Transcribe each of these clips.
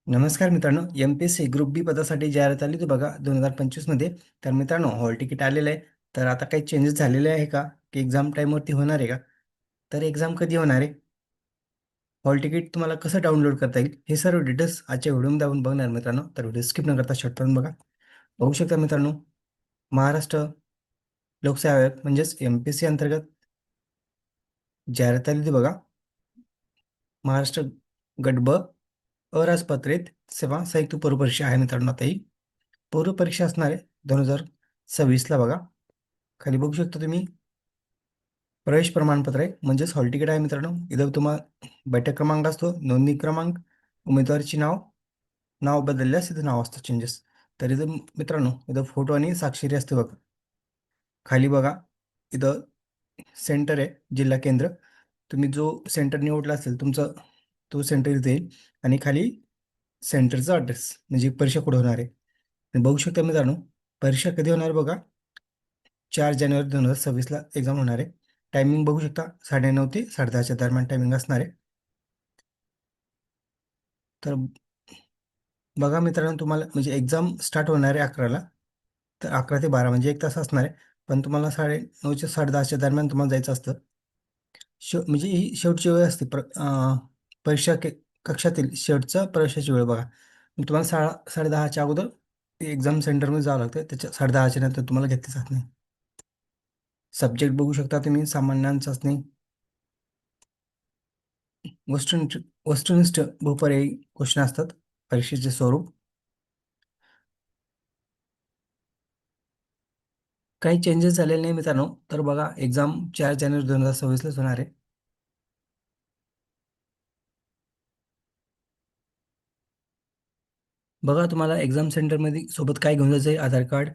नमस्कार मित्रांनो, MPSC group बी पदासाठी जाहिरात आली होती बघा 2025 मध्ये. तर मित्रांनो, हॉल तिकीट आलेलं आहे. तर आता काही चेंजेस झालेले आहे का, की एक्झाम टाईमवरती होणार आहे का? तर एक्झाम कधी होणार आहे, हॉल तिकीट तुम्हाला कसं डाउनलोड करता येईल, हे सर्व डिटेल्स आजच्या व्हिडिओमध्ये आपण बघणार मित्रांनो. तर व्हिडिओ स्किप न करता शेवटपर्यंत बघा. बघू शकता मित्रांनो, महाराष्ट्र लोकसेवा आयोग म्हणजेच एम-पी-एस-सी अंतर्गत जाहिरात आली होती बघा. महाराष्ट्र गट ब अराजपत्रित सेवा संयुक्त पूर्वपरीक्षा आहे मित्रांनो. आता ही पूर्वपरीक्षा असणार आहे 2026ला बघा. खाली बघू शकता तुम्ही, प्रवेश प्रमाणपत्र आहे म्हणजेच हॉल तिकीट आहे मित्रांनो. इथं तुम्हाला बैठक क्रमांक असतो, नोंदणी क्रमांक, उमेदवाराची नाव, नाव बदलल्यास इथं नाव असतं चेंजेस. तर इथं मित्रांनो, इथं फोटो आणि स्वाक्षरी असते बघा. खाली बघा, इथं सेंटर आहे, जिल्हा केंद्र. तुम्ही जो सेंटर निवडला असेल तुमचं, तो सेंटर इथे येईल. आणि खाली सेंटरचा ॲड्रेस म्हणजे परीक्षा कुठे होणार आहे. आणि बघू शकता मित्रांनो, परीक्षा कधी होणार आहे बघा. 4 जानेवारी 2026ला एक्झाम होणार आहे. टायमिंग बघू शकता, 9:30 ते 10:30च्या दरम्यान टायमिंग असणार आहे. तर बघा मित्रांनो, तुम्हाला म्हणजे एक्झाम स्टार्ट होणार आहे 11ला. तर 11 ते 12 म्हणजे 1 तास असणार आहे. पण तुम्हाला 9:30 ते 10:30च्या दरम्यान तुम्हाला जायचं असतं. म्हणजे ही शेवटची वेळ असते परीक्षा कक्षातील शेवटचा प्रवेशाची वेळ बघा. मग तुम्हाला 10:30च्या अगोदर एक्झाम सेंटरमध्ये जावं लागतं. त्याच्या 10:30च्या नंतर तुम्हाला घेतली जात नाही. सब्जेक्ट बघू शकता तुम्ही, सामान्य ज्ञान चाचणी, वस्तुनिष्ठ वस्तुनिष्ठ बहुपर्यायी क्वेश्चन असतात. परीक्षेचे स्वरूप काही चेंजेस झालेले नाही मित्रांनो. तर बघा, एक्झाम 4 जानेवारी 2026लाच होणार आहे. बघा, तुम्हाला एक्झाम सेंटरमध्ये सोबत काय घेऊन जायचं आहे, आधार कार्ड,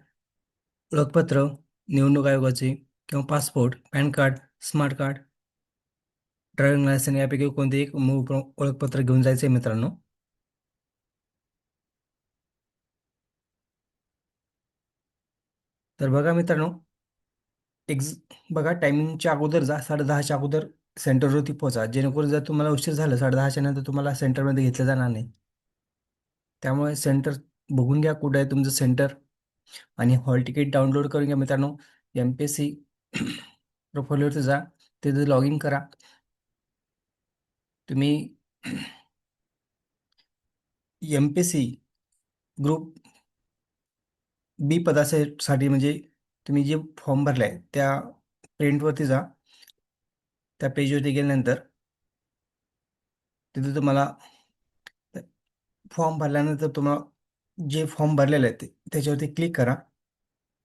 ओळखपत्र, निवडणूक आयोगाचे किंवा passport, PAN card, smart card, driving licence यापैकी कोणते एक मूळ ओळखपत्र घेऊन जायचं आहे मित्रांनो. तर बघा मित्रांनो, एक्झ बघा, टायमिंगच्या अगोदर जा, 10:30च्या अगोदर सेंटरवरती पोहोचा. जेणेकरून जर तुम्हाला उशीर झाला 10:30च्या नंतर तुम्हाला सेंटरमध्ये घेतलं जाणार नाही. त्यामुळे सेंटर बघून घ्या कुठं आहे तुमचं सेंटर. आणि हॉल तिकीट डाउनलोड करून घ्या मित्रांनो. एम-पी-एस-सी प्रोफाईलवरती जा, तिथे लॉग इन करा. तुम्ही एम-पी-एस-सी ग्रुप बी पदासाठी म्हणजे तुम्ही जे फॉर्म भरला आहे त्या प्रिंटवरती जा. त्या पेजवरती गेल्यानंतर तिथे तुम्हाला फॉर्म भरल्यानंतर तुम्हाला जे फॉर्म भरलेले आहे त्याच्यावरती क्लिक करा.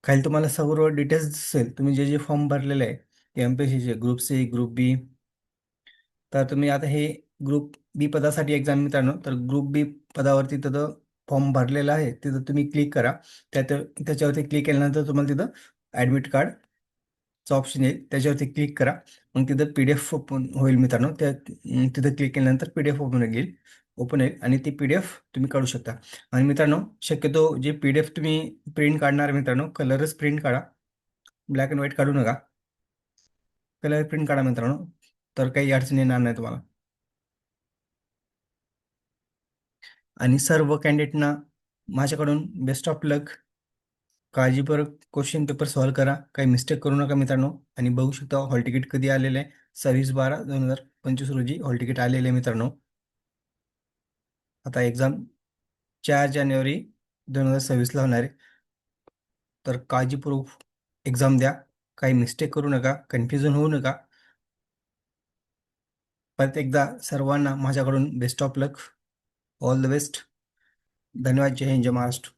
खाली तुम्हाला सर्व डिटेल्स दिसेल, तुम्ही जे जे फॉर्म भरलेले आहे एम-पी-एस-सीचे ग्रुप सी, ग्रुप बी. तर तुम्ही आता हे ग्रुप बी पदासाठी एक्झाम मित्रांनो, तर ग्रुप बी पदावरती तिथं फॉर्म भरलेला आहे, तिथं तुम्ही क्लिक करा. त्यात त्याच्यावरती क्लिक केल्यानंतर तुम्हाला तिथं ॲडमिट कार्डचं ऑप्शन येईल, त्याच्यावरती क्लिक करा. मग तिथं PDF ओपन होईल मित्रांनो. तिथं क्लिक केल्यानंतर PDF ओपन होईल आणि ती PDF तुम्ही काढू शकता. आणि मित्रांनो, शक्यतो जे PDF तुम्ही प्रिंट काढणार मित्रांनो, कलरच प्रिंट काढा, ब्लॅक अँड व्हाईट काढू नका. कलर प्रिंट काढा मित्रांनो, तर काही अडचण येणार नाही तुम्हाला. आणि सर्व कॅन्डिडेटना माझ्याकडून बेस्ट ऑफ लक. काळजीपूर्वक क्वेश्चन पेपर सॉल्व्ह करा, काही मिस्टेक करू नका मित्रांनो. आणि बघू शकता हॉल तिकीट कधी आलेलं आहे, 26/12/2025 रोजी हॉल तिकीट आलेले आहे मित्रांनो. आता एक्झाम 4 जानेवारी 2026ला होणार आहे. तर काळजीपूर्वक एक्झाम द्या, काही मिस्टेक करू नका, कन्फ्युजन होऊ नका. परत एकदा सर्वांना माझ्याकडून best of luck, all the best. धन्यवाद. जय हिंद, जय महाराष्ट्र.